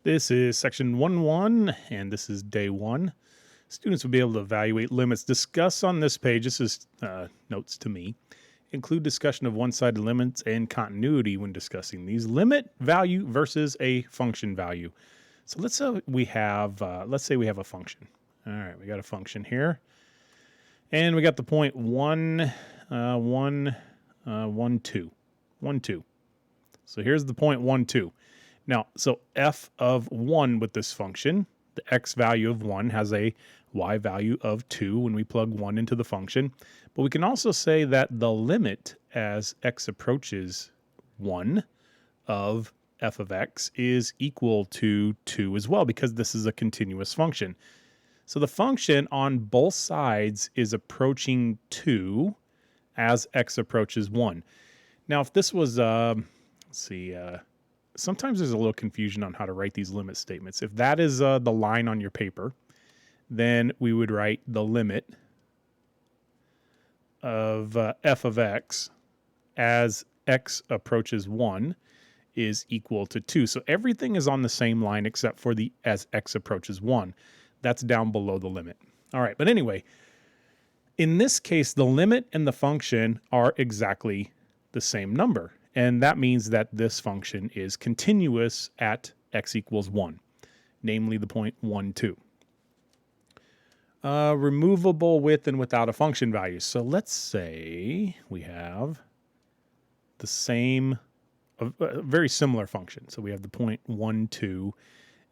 This is section 1.1, and this is day 1. Students will be able to evaluate limits discussed on this page. This is notes to me. Include discussion of one-sided limits and continuity when discussing these. Limit value versus a function value. So let's say we have a function. All right, we got a function here, and we got the point 1, 1, 1, 2, 1, 2. So here's the point 1, 2. Now, so f of 1 with this function, the x value of 1 has a y value of 2 when we plug 1 into the function. But we can also say that the limit as x approaches 1 of f of x is equal to 2 as well, because this is a continuous function. So the function on both sides is approaching 2 as x approaches 1. Now, if this was, sometimes there's a little confusion on how to write these limit statements. If that is the line on your paper, then we would write the limit of f of x as x approaches 1 is equal to 2. So everything is on the same line except for the as x approaches 1. That's down below the limit. All right, but anyway, in this case, the limit and the function are exactly the same number. And that means that this function is continuous at x equals 1, namely the point 1, 2. Removable with and without a function value. So let's say we have the same, a very similar function. So we have the point 1, 2,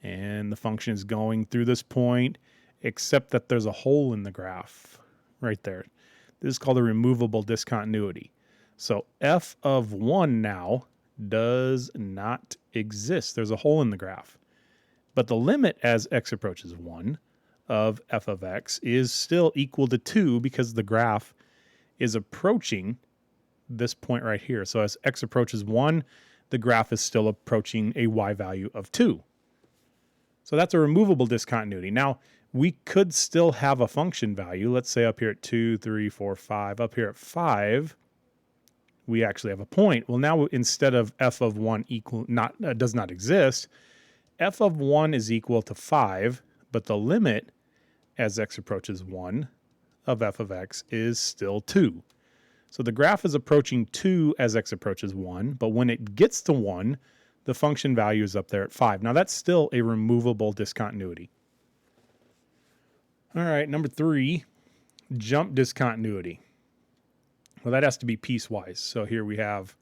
and the function is going through this point, except that there's a hole in the graph right there. This is called a removable discontinuity. So f of 1 now does not exist. There's a hole in the graph. But the limit as x approaches 1 of f of x is still equal to 2 because the graph is approaching this point right here. So as x approaches 1, the graph is still approaching a y value of 2. So that's a removable discontinuity. Now, we could still have a function value. Let's say up here at 2, 3, 4, 5. Up here at 5, we actually have a point. Well, now instead of f of 1 does not exist, f of 1 is equal to 5, but the limit as x approaches 1 of f of x is still 2. So the graph is approaching 2 as x approaches 1, but when it gets to 1, the function value is up there at 5. Now that's still a removable discontinuity. All right, number 3, jump discontinuity. Well, that has to be piecewise. So here we have,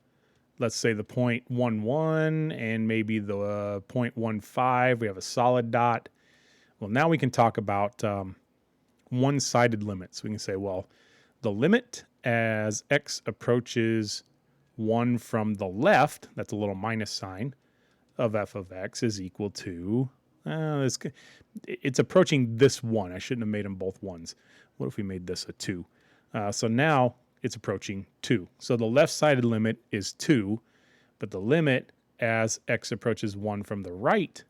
let's say the point 1, 1 and maybe the point 1, 5. We have a solid dot. Well, now we can talk about one-sided limits. We can say, well, the limit as x approaches 1 from the left, that's a little minus sign, of f of x is equal to, it's approaching this 1. I shouldn't have made them both 1s. What if we made this a 2? So now it's approaching 2. So the left-sided limit is 2, but the limit as x approaches 1 from the right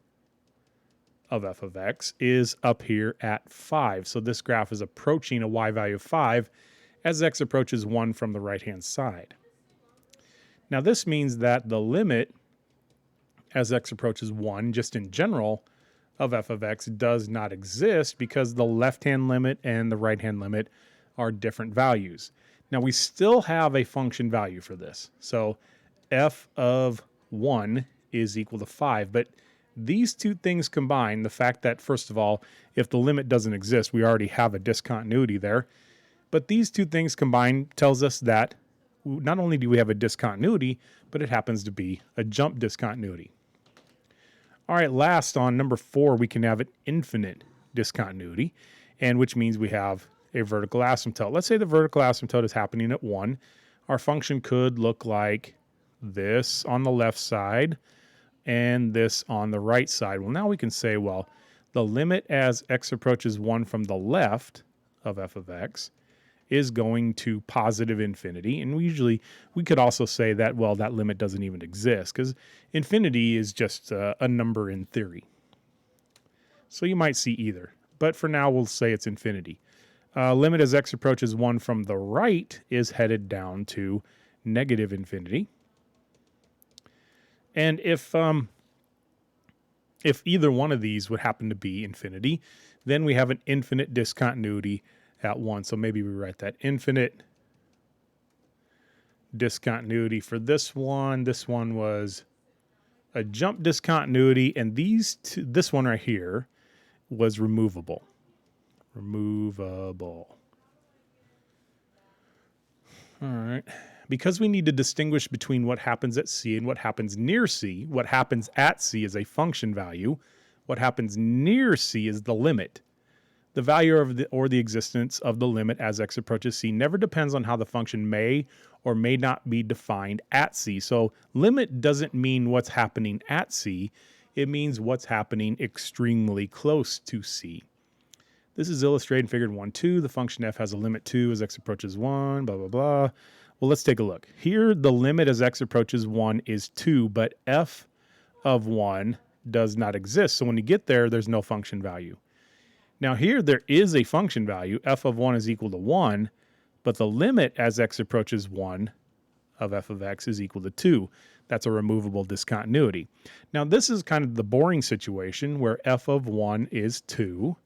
of f of x is up here at 5. So this graph is approaching a y value of 5 as x approaches 1 from the right-hand side. Now this means that the limit as x approaches 1, just in general, of f of x does not exist because the left-hand limit and the right-hand limit are different values. Now we still have a function value for this. So f of 1 is equal to 5, but these two things combined, the fact that, first of all, if the limit doesn't exist, we already have a discontinuity there, but these two things combined tells us that not only do we have a discontinuity, but it happens to be a jump discontinuity. All right, last on number 4, we can have an infinite discontinuity, and which means we have a vertical asymptote. Let's say the vertical asymptote is happening at 1. Our function could look like this on the left side and this on the right side. Well, now we can say, well, the limit as x approaches 1 from the left of f of x is going to positive infinity. And we could also say that, well, that limit doesn't even exist because infinity is just a number in theory. So you might see either. But for now, we'll say it's infinity. Limit as x approaches 1 from the right is headed down to negative infinity. And if If either one of these would happen to be infinity, then we have an infinite discontinuity at 1. So maybe we write that infinite discontinuity for this one. This one was a jump discontinuity, and these two, this one right here was removable. Removable. All right. Because we need to distinguish between what happens at C and what happens near C, what happens at C is a function value. What happens near C is the limit. The value of the existence of the limit as x approaches C never depends on how the function may or may not be defined at C. So limit doesn't mean what's happening at C. It means what's happening extremely close to C. This is illustrated in figure 1.2. The function f has a limit 2 as x approaches 1, blah, blah, blah. Well, let's take a look. Here, the limit as x approaches 1 is 2, but f of 1 does not exist. So when you get there, there's no function value. Now here, there is a function value. F of 1 is equal to 1, but the limit as x approaches 1 of f of x is equal to 2. That's a removable discontinuity. Now, this is kind of the boring situation where f of 1 is 2,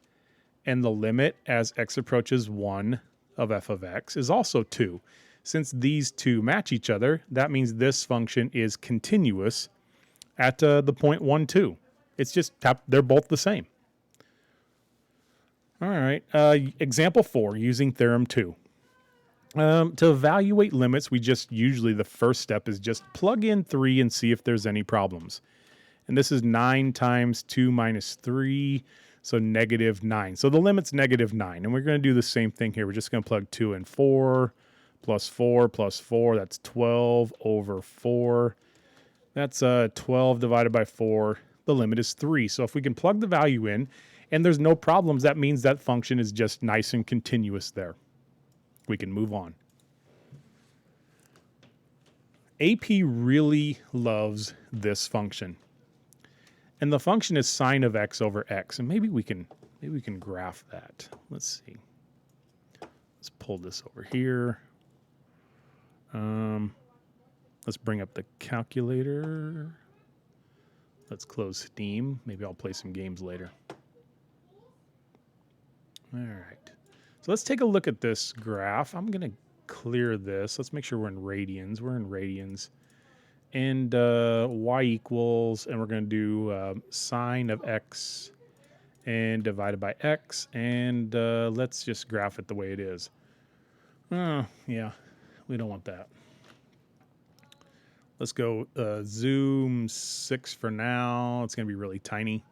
and the limit as x approaches 1 of f of x is also 2. Since these two match each other, that means this function is continuous at the point 1, 2. It's just, they're both the same. All right, example 4, using theorem 2. To evaluate limits, we just usually the first step is just plug in 3 and see if there's any problems. And this is 9 times 2 minus 3, so negative 9. So the limit's negative 9, and we're going to do the same thing here. We're just going to plug 2 and 4 plus 4 plus 4. That's 12 over 4. That's 12 divided by 4. The limit is 3. So if we can plug the value in and there's no problems, that means that function is just nice and continuous there. We can move on. AP really loves this function. And the function is sine of x over x. And maybe we can graph that. Let's see. Let's pull this over here. Let's bring up the calculator. Let's close Steam. Maybe I'll play some games later. All right. So let's take a look at this graph. I'm going to clear this. Let's make sure we're in radians. We're in radians. And y equals, and we're going to do sine of x and divided by x. And let's just graph it the way it is. Oh, yeah, we don't want that. Let's go zoom 6 for now. It's going to be really tiny.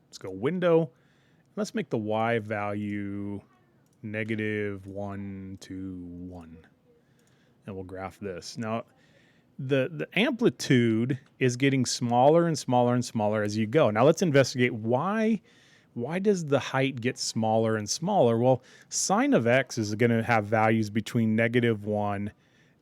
Let's go window. Let's make the y value negative 1 to 1. And we'll graph this. Now, the amplitude is getting smaller and smaller and smaller as you go. Now, let's investigate why does the height get smaller and smaller? Well, sine of x is going to have values between negative 1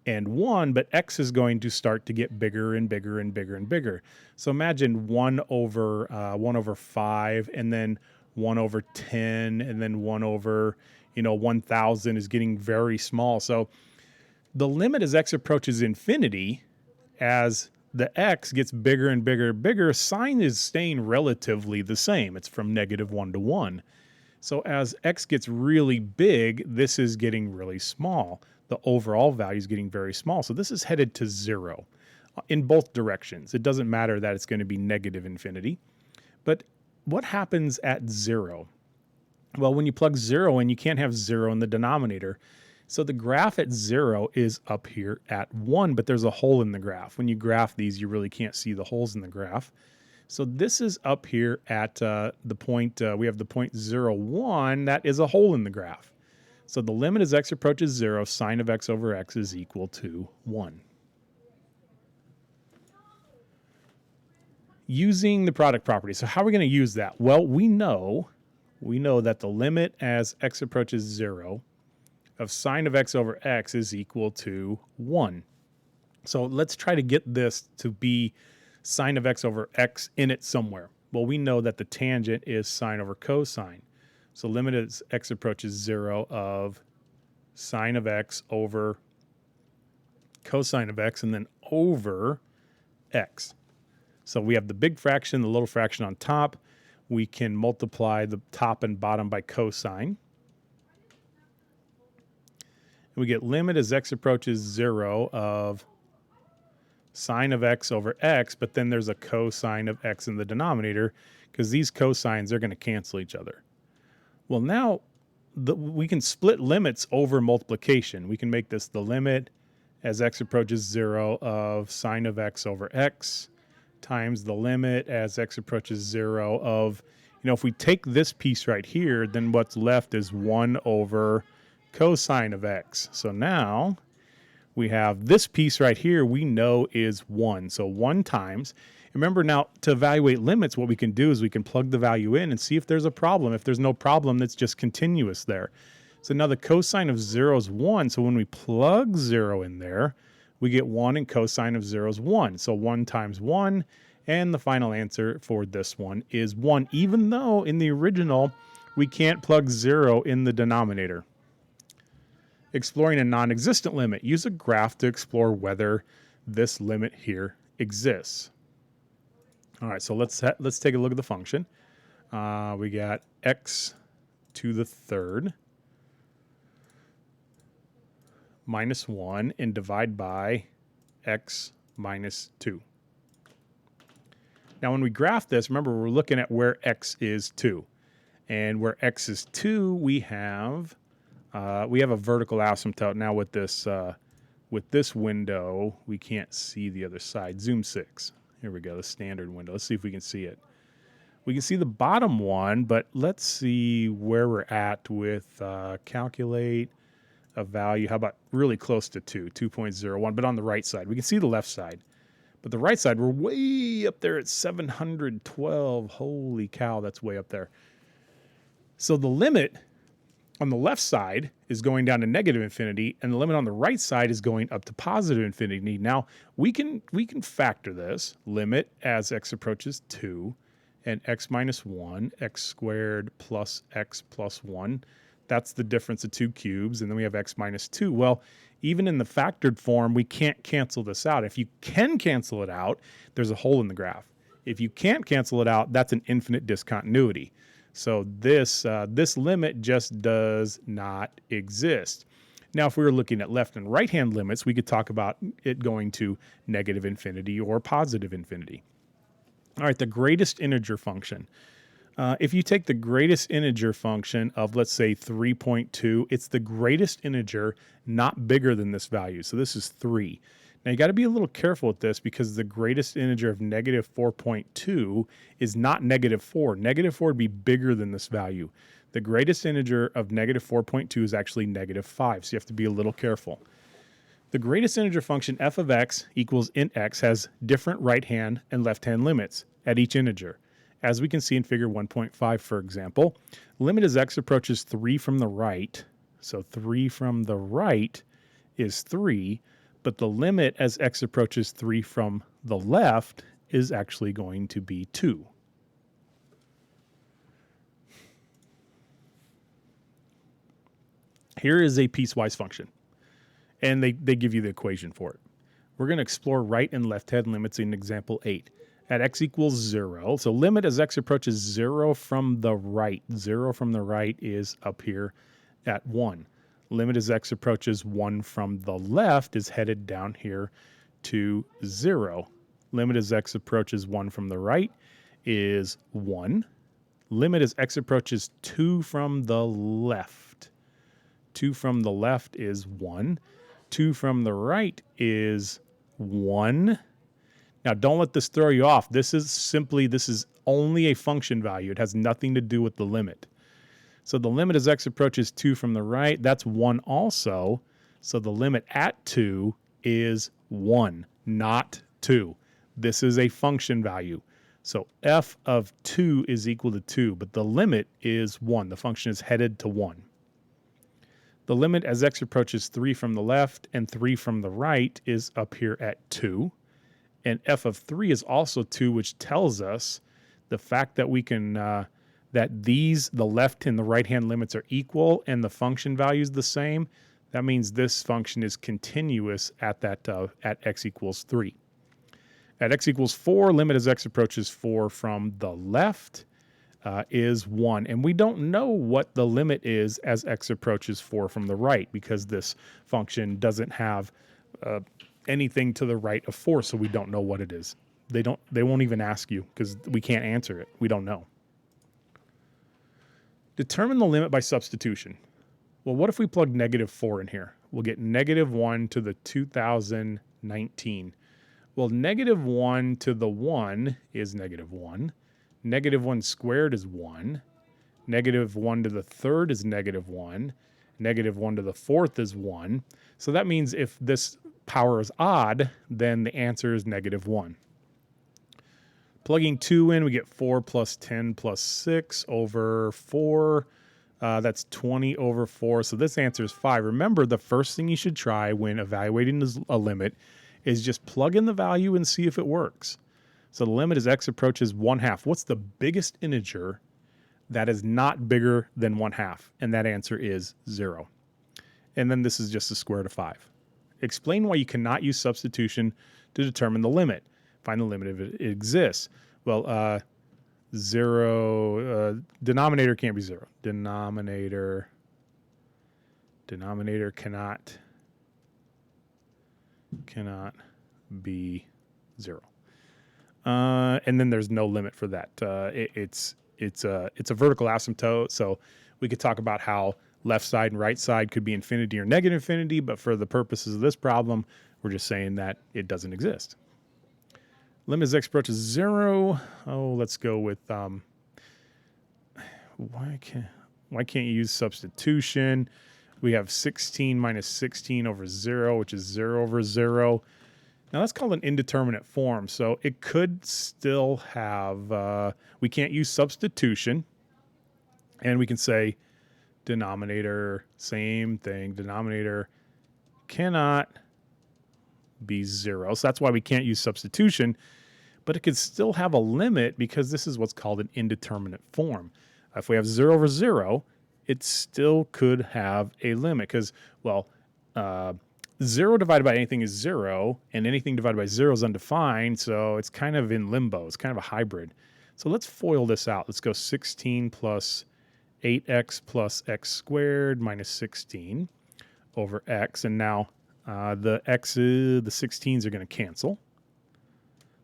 and 1, but x is going to start to get bigger and bigger and bigger and bigger. So imagine 1 over 5, and then 1 over 10, and then 1 over 1,000 is getting very small. So the limit as x approaches infinity, as the x gets bigger and bigger and bigger, sine is staying relatively the same. It's from negative 1 to 1. So as x gets really big, this is getting really small. The overall value is getting very small. So this is headed to 0 in both directions. It doesn't matter that it's going to be negative infinity. But what happens at 0? Well, when you plug 0 in, you can't have 0 in the denominator. So the graph at 0 is up here at 1, but there's a hole in the graph. When you graph these, you really can't see the holes in the graph. So this is up here at the point, we have the point 0,1. That is a hole in the graph. So the limit as x approaches 0, sine of x over x is equal to 1. Using the product property. So how are we going to use that? Well, we know that the limit as x approaches 0 of sine of x over x is equal to 1. So let's try to get this to be sine of x over x in it somewhere. Well, we know that the tangent is sine over cosine. So limit as x approaches 0 of sine of x over cosine of x, and then over x. So we have the big fraction, the little fraction on top. We can multiply the top and bottom by cosine. We get limit as x approaches 0 of sine of x over x, but then there's a cosine of x in the denominator because these cosines are going to cancel each other. Well, now we can split limits over multiplication. We can make this the limit as x approaches 0 of sine of x over x times the limit as x approaches 0 of, if we take this piece right here, then what's left is 1 over cosine of x. So now we have this piece right here we know is 1. So 1 times. Remember now, to evaluate limits, what we can do is we can plug the value in and see if there's a problem. If there's no problem, that's just continuous there. So now the cosine of 0 is 1. So when we plug 0 in there, we get 1, and cosine of 0 is 1. So 1 times 1, and the final answer for this one is 1, even though in the original we can't plug 0 in the denominator. Exploring a non-existent limit. Use a graph to explore whether this limit here exists. All right, so let's take a look at the function. We got x to the third minus 1 and divide by x minus 2. Now when we graph this, remember we're looking at where x is 2. And where x is 2, we have a vertical asymptote. Now with this window, we can't see the other side. Zoom 6. Here we go, the standard window. Let's see if we can see it. We can see the bottom one, but let's see where we're at with calculate a value. How about really close to 2, 2.01, but on the right side. We can see the left side. But the right side, we're way up there at 712. Holy cow, that's way up there. So the limit on the left side is going down to negative infinity, and the limit on the right side is going up to positive infinity. Now, we can factor this limit as x approaches 2 and x minus 1, x squared plus x plus 1. That's the difference of 2 cubes, and then we have x minus 2. Well, even in the factored form, we can't cancel this out. If you can cancel it out, there's a hole in the graph. If you can't cancel it out, that's an infinite discontinuity. So this limit just does not exist. Now, if we were looking at left and right-hand limits, we could talk about it going to negative infinity or positive infinity. All right, the greatest integer function. If you take the greatest integer function of, let's say, 3.2, it's the greatest integer not bigger than this value. So this is 3. Now, you got to be a little careful with this because the greatest integer of negative 4.2 is not negative 4. Negative 4 would be bigger than this value. The greatest integer of negative 4.2 is actually negative 5, so you have to be a little careful. The greatest integer function f of x equals int x has different right-hand and left-hand limits at each integer. As we can see in figure 1.5, for example, limit as x approaches 3 from the right, so 3 from the right is 3, but the limit as x approaches 3 from the left is actually going to be 2. Here is a piecewise function, and they give you the equation for it. We're going to explore right and left-hand limits in example 8. At x equals 0, so limit as x approaches 0 from the right. 0 from the right is up here at 1. Limit as x approaches 1 from the left is headed down here to 0. Limit as x approaches 1 from the right is 1. Limit as x approaches 2 from the left. 2 from the left is 1. 2 from the right is 1. Now, don't let this throw you off. This is only a function value. It has nothing to do with the limit. So the limit as x approaches 2 from the right, that's 1 also. So the limit at 2 is 1, not 2. This is a function value. So f of 2 is equal to 2, but the limit is 1. The function is headed to 1. The limit as x approaches 3 from the left and 3 from the right is up here at 2. And f of 3 is also 2, which tells us the fact that we can that the left and the right-hand limits are equal and the function value is the same. That means this function is continuous at at x equals 3. At x equals 4, limit as x approaches 4 from the left is 1. And we don't know what the limit is as x approaches 4 from the right because this function doesn't have anything to the right of 4, so we don't know what it is. They won't even ask you because we can't answer it. We don't know. Determine the limit by substitution. Well, what if we plug negative 4 in here? We'll get negative 1 to the 2019. Well, negative 1 to the 1 is negative 1. Negative 1 squared is 1. Negative 1 to the third is negative 1. Negative 1 to the fourth is 1. So that means if this power is odd, then the answer is negative 1. Plugging 2 in, we get 4 plus 10 plus 6 over 4. That's 20 over 4. So this answer is 5. Remember, the first thing you should try when evaluating a limit is just plug in the value and see if it works. So the limit as x approaches 1/2. What's the biggest integer that is not bigger than 1/2? And that answer is 0. And then this is just the square root of 5. Explain why you cannot use substitution to determine the limit. Find the limit if it exists. Well, 0, denominator can't be 0. Denominator cannot be 0. And then there's no limit for that. It's a vertical asymptote, so we could talk about how left side and right side could be infinity or negative infinity, but for the purposes of this problem, we're just saying that it doesn't exist. Limit as x approaches 0. Oh, let's go with why can't you use substitution? We have 16 minus 16 over 0, which is 0 over 0. Now that's called an indeterminate form, so it could still have, we can't use substitution, and we can say denominator, same thing, denominator cannot be 0. So that's why we can't use substitution, but it could still have a limit because this is what's called an indeterminate form. If we have 0 over 0, it still could have a limit because, well, 0 divided by anything is 0, and anything divided by 0 is undefined, so it's kind of in limbo. It's kind of a hybrid. So let's FOIL this out. Let's go 16 plus 8x plus x squared minus 16 over x, and now the 16s are going to cancel.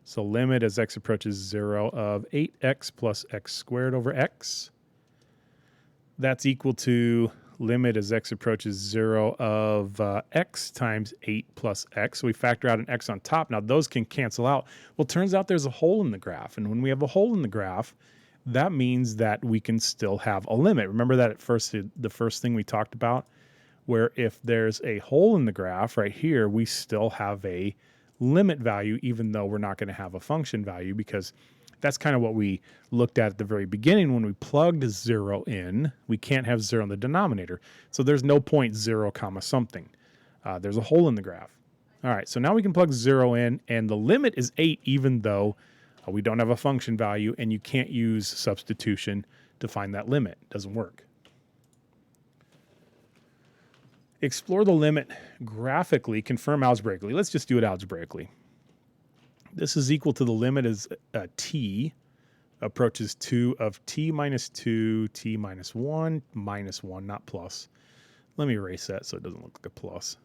So limit as x approaches 0 of 8x plus x squared over x. That's equal to limit as x approaches 0 of x times 8 plus x. So we factor out an x on top. Now those can cancel out. Well, turns out there's a hole in the graph. And when we have a hole in the graph, that means that we can still have a limit. Remember that at first, the first thing we talked about, where if there's a hole in the graph right here, we still have a limit value, even though we're not going to have a function value, because that's kind of what we looked at the very beginning. When we plugged 0 in, we can't have 0 in the denominator. So there's no point 0 comma something. There's a hole in the graph. All right, so now we can plug 0 in, and the limit is 8, even though we don't have a function value, and you can't use substitution to find that limit. It doesn't work. Explore the limit graphically, confirm algebraically. Let's just do it algebraically. This is equal to the limit as t approaches 2 of t minus 2, t minus 1, not plus. Let me erase that so it doesn't look like a plus.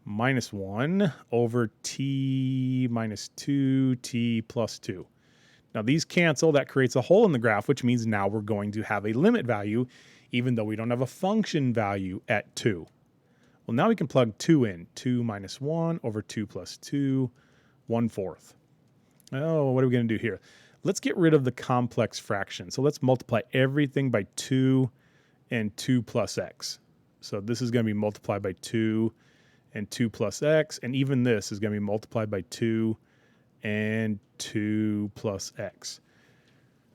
Minus 1 over t minus 2, t plus 2. Now these cancel. That creates a hole in the graph, which means now we're going to have a limit value, even though we don't have a function value at 2. Well, now we can plug 2 in. 2 minus 1 over 2 plus 2, 1/4. Oh, what are we going to do here? Let's get rid of the complex fraction. So let's multiply everything by 2 and 2 plus x. So this is going to be multiplied by 2 and 2 plus x, and even this is going to be multiplied by 2 and 2 plus x.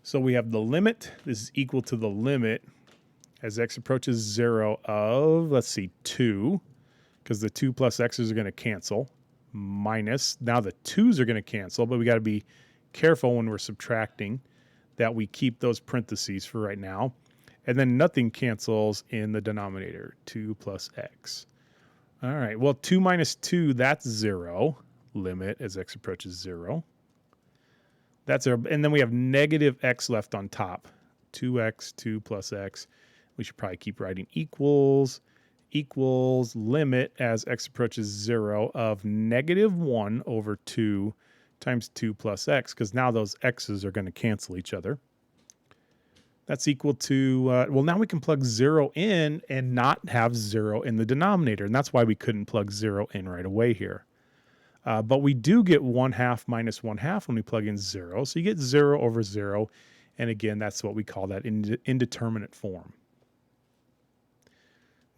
So we have the limit. This is equal to the limit as x approaches 0 of, let's see, 2, because the 2 plus x's are going to cancel, minus, now the 2's are going to cancel, but we got to be careful when we're subtracting that we keep those parentheses for right now. And then nothing cancels in the denominator, 2 plus x. All right, well, 2 minus 2, that's 0. limit as x approaches 0. That's our, and then we have negative x left on top. 2x, 2 plus x. We should probably keep writing equals limit as x approaches 0 of negative 1 over 2 times 2 plus x, because now those x's are going to cancel each other. That's equal to, well, now we can plug 0 in and not have 0 in the denominator, and that's why we couldn't plug 0 in right away here. But we do get 1/2 minus 1/2 when we plug in 0, so you get 0 over 0, and again, that's what we call that indeterminate form.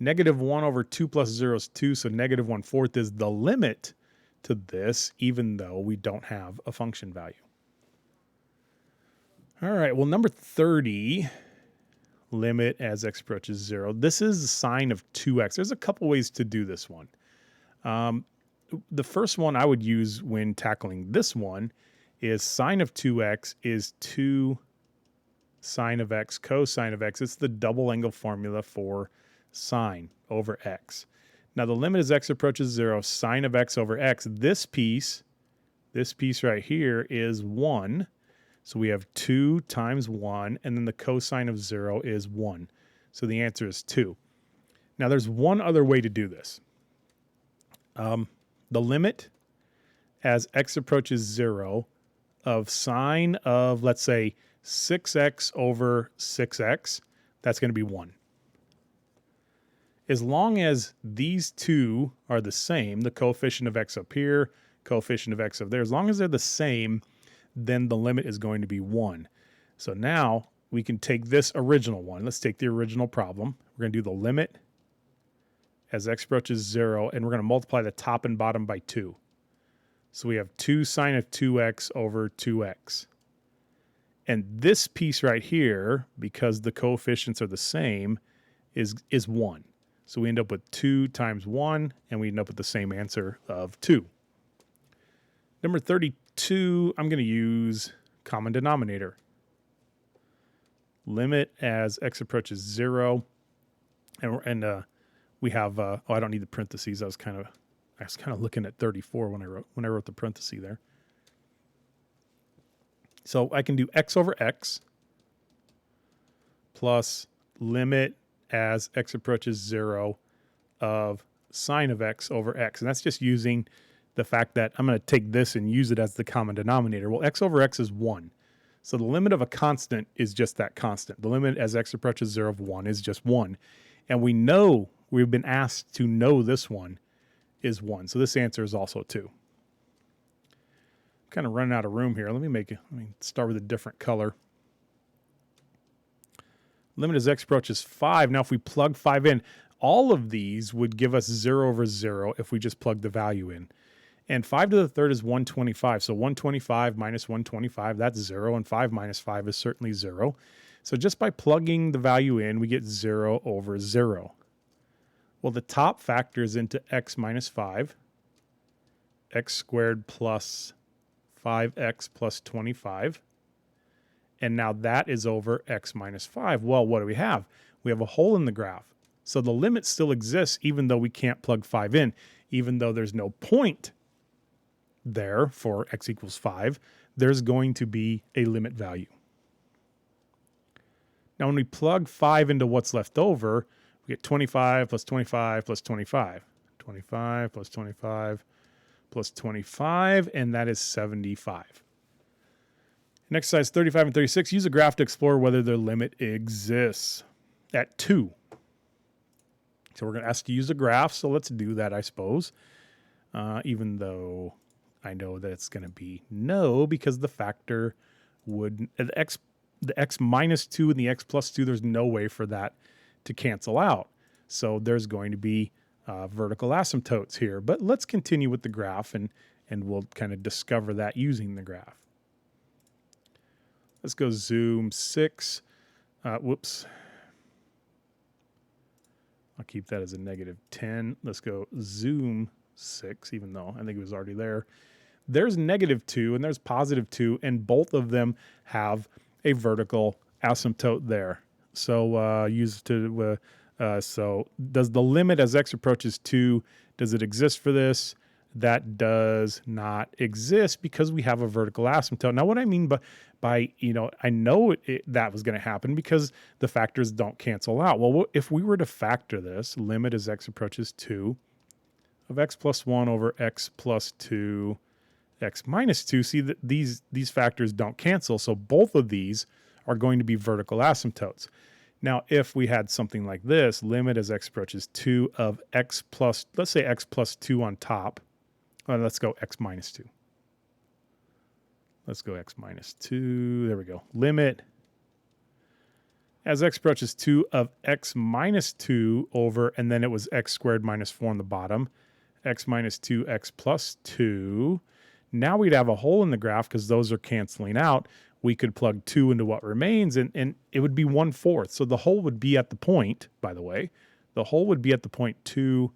Negative 1 over 2 plus 0 is 2, so negative 1/4 is the limit to this, even though we don't have a function value. All right, well, number 30, limit as x approaches 0. This is the sine of 2x. There's a couple ways to do this one. The first one I would use when tackling this one is sine of 2x is 2 sine of x cosine of x. It's the double angle formula for sine over x. Now the limit as x approaches 0, sine of x over x. This piece right here is 1. So we have 2 times 1, and then the cosine of 0 is 1. So the answer is 2. Now there's one other way to do this. The limit as x approaches 0 of sine of, let's say, 6x over 6x, that's going to be 1. As long as these two are the same, the coefficient of x up here, coefficient of x up there, as long as they're the same, then the limit is going to be 1. So now we can take this original one. Let's take the original problem. We're going to do the limit as x approaches 0, and we're going to multiply the top and bottom by 2. So we have 2 sine of 2x over 2x. And this piece right here, because the coefficients are the same, is 1. So we end up with 2 times 1, and we end up with the same answer of 2. Number 32, I'm going to use common denominator. Limit as x approaches 0, and we have. Oh, I don't need the parentheses. I was kind of looking at 34 when I wrote the parenthesis there. So I can do x over x plus limit as x approaches 0 of sine of x over x, and that's just using the fact that I'm going to take this and use it as the common denominator. Well, x over x is 1. So the limit of a constant is just that constant. The limit as x approaches 0 of 1 is just 1. And we know, we've been asked to know this one is 1. So this answer is also 2. I'm kind of running out of room here. Let me start with a different color. Limit as x approaches 5. Now if we plug 5 in, all of these would give us 0 over 0 if we just plug the value in. And 5 to the third is 125. So 125 minus 125, that's 0. And 5 minus 5 is certainly 0. So just by plugging the value in, we get 0 over 0. Well, the top factors into x minus 5. X squared plus 5x plus 25. And now that is over x minus 5. Well, what do we have? We have a hole in the graph. So the limit still exists even though we can't plug 5 in. Even though there's no point there for x equals 5, there's going to be a limit value. Now when we plug 5 into what's left over, we get 25 plus 25 plus 25. 25 plus 25 plus 25, and that is 75. In exercise 35 and 36, use a graph to explore whether the limit exists at 2. So we're going to ask to use a graph, so let's do that, I suppose. Even though I know that it's going to be no, because the factor would, the x minus 2 and the x plus 2, there's no way for that to cancel out. So there's going to be vertical asymptotes here. But let's continue with the graph, and we'll kind of discover that using the graph. Let's go zoom 6. Whoops. I'll keep that as a -10. Let's go zoom 6, even though I think it was already there. There's -2 and there's +2, and both of them have a vertical asymptote there. So so does the limit as x approaches 2, does it exist for this? that does not exist because we have a vertical asymptote. Now, what I mean by I know that was going to happen because the factors don't cancel out. Well, if we were to factor this, limit as x approaches 2 of x plus 1 over x plus 2, x minus 2, see that these factors don't cancel, so both of these are going to be vertical asymptotes. Now, if we had something like this, limit as x approaches 2 of x plus, let's say x plus 2 on top. Let's go x minus 2. Let's go x minus 2. There we go. Limit as x approaches 2 of x minus 2 over, and then it was x squared minus 4 on the bottom, x minus 2, x plus 2. Now we'd have a hole in the graph because those are canceling out. We could plug 2 into what remains, and it would be 1/4. So the hole would be at the point, by the way, the hole would be at the point 2,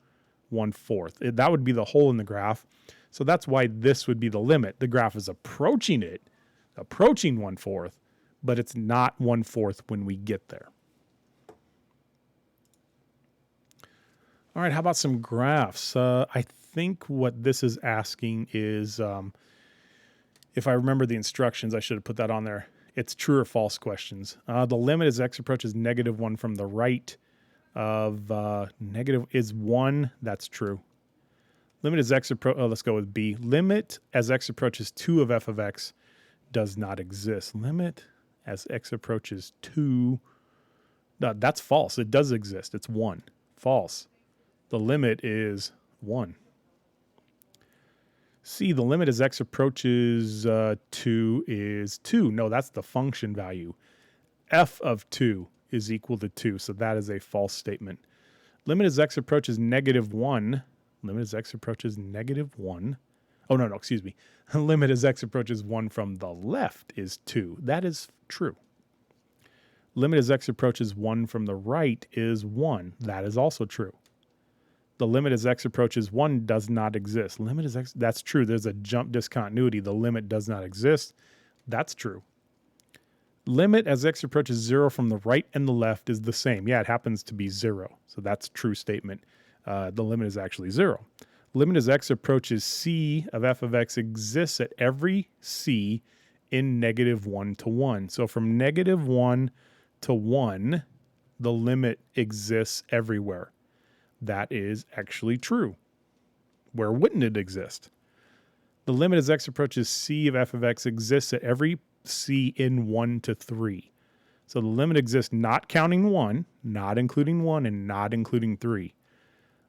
1/4. That would be the hole in the graph. So that's why this would be the limit. The graph is approaching 1/4, but it's not 1/4 when we get there. All right, how about some graphs? I think what this is asking is, if I remember the instructions, I should have put that on there. It's true or false questions. The limit as x approaches -1 from the right of negative is 1. That's true. Limit as x let's go with B. Limit as x approaches 2 of f of x does not exist. Limit as x approaches 2. No, that's false. It does exist. It's 1. False. The limit is 1. C, the limit as x approaches 2 is 2. No, that's the function value. F of 2 is equal to 2, so that is a false statement. Limit as x approaches -1. Limit as x approaches -1. Oh, no, excuse me. Limit as x approaches 1 from the left is 2. That is true. Limit as x approaches 1 from the right is 1. That is also true. The limit as x approaches 1 does not exist. Limit as x, that's true. There's a jump discontinuity. The limit does not exist. That's true. Limit as x approaches 0 from the right and the left is the same. Yeah, it happens to be 0. So that's a true statement. The limit is actually 0. Limit as x approaches c of f of x exists at every c in -1 to 1. So from -1 to 1, the limit exists everywhere. That is actually true. Where wouldn't it exist? The limit as x approaches c of f of x exists at every c in 1 to 3. So the limit exists not counting 1, not including 1, and not including 3.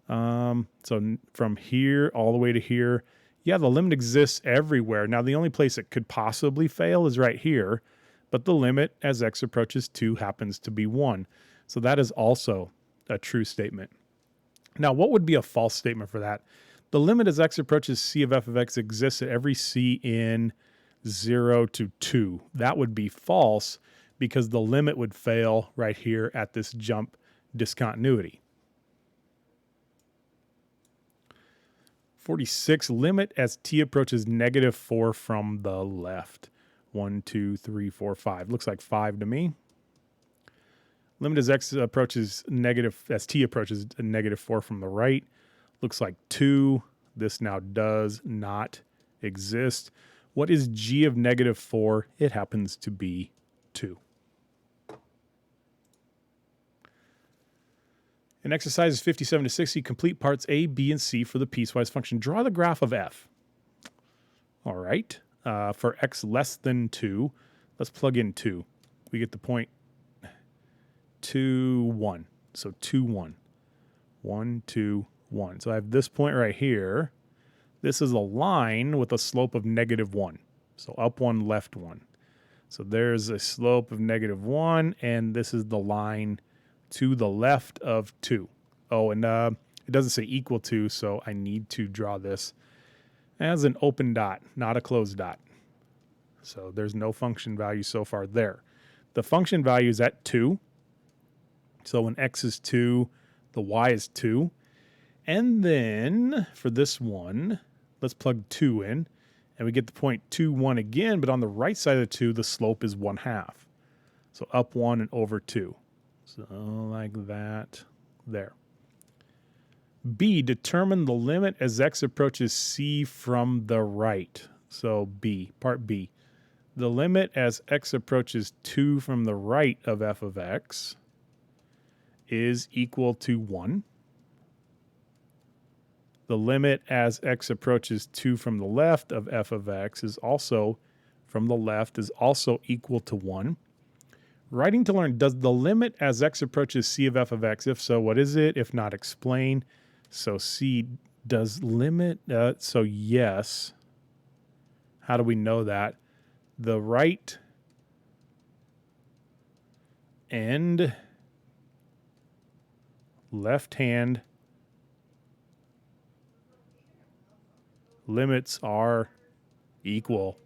So from here all the way to here, yeah, the limit exists everywhere. Now, the only place it could possibly fail is right here, but the limit as x approaches 2 happens to be 1. So that is also a true statement. Now, what would be a false statement for that? The limit as x approaches c of f of x exists at every c in 0 to 2. That would be false because the limit would fail right here at this jump discontinuity. 46, limit as t approaches -4 from the left. 1, 2, 3, 4, 5. Looks like 5 to me. Limit as x approaches as t approaches -4 from the right. Looks like 2. This now does not exist. What is g of -4? It happens to be 2. In exercises 57 to 60, complete parts A, B, and C for the piecewise function. Draw the graph of f. All right. For x less than 2, let's plug in 2. We get the point 2, 1. So 2, 1. 1, 2, 1. So I have this point right here. This is a line with a slope of -1. So up 1, left 1. So there's a slope of -1, and this is the line to the left of 2. Oh, and it doesn't say equal to, so I need to draw this as an open dot, not a closed dot. So there's no function value so far there. The function value is at 2. So when x is 2, the y is 2. And then for this one, let's plug 2 in, and we get the point 2, 1 again, but on the right side of the 2, the slope is 1/2. So up 1 and over 2. So like that there. B, determine the limit as x approaches c from the right. So B, part B. The limit as x approaches 2 from the right of f of x is equal to 1. The limit as x approaches 2 from the left of f of x is also from the left is also equal to 1. Writing to learn, does the limit as x approaches c of f of x? If so, what is it? If not, explain. So C does limit, so yes. How do we know that? The right and left hand limits are equal.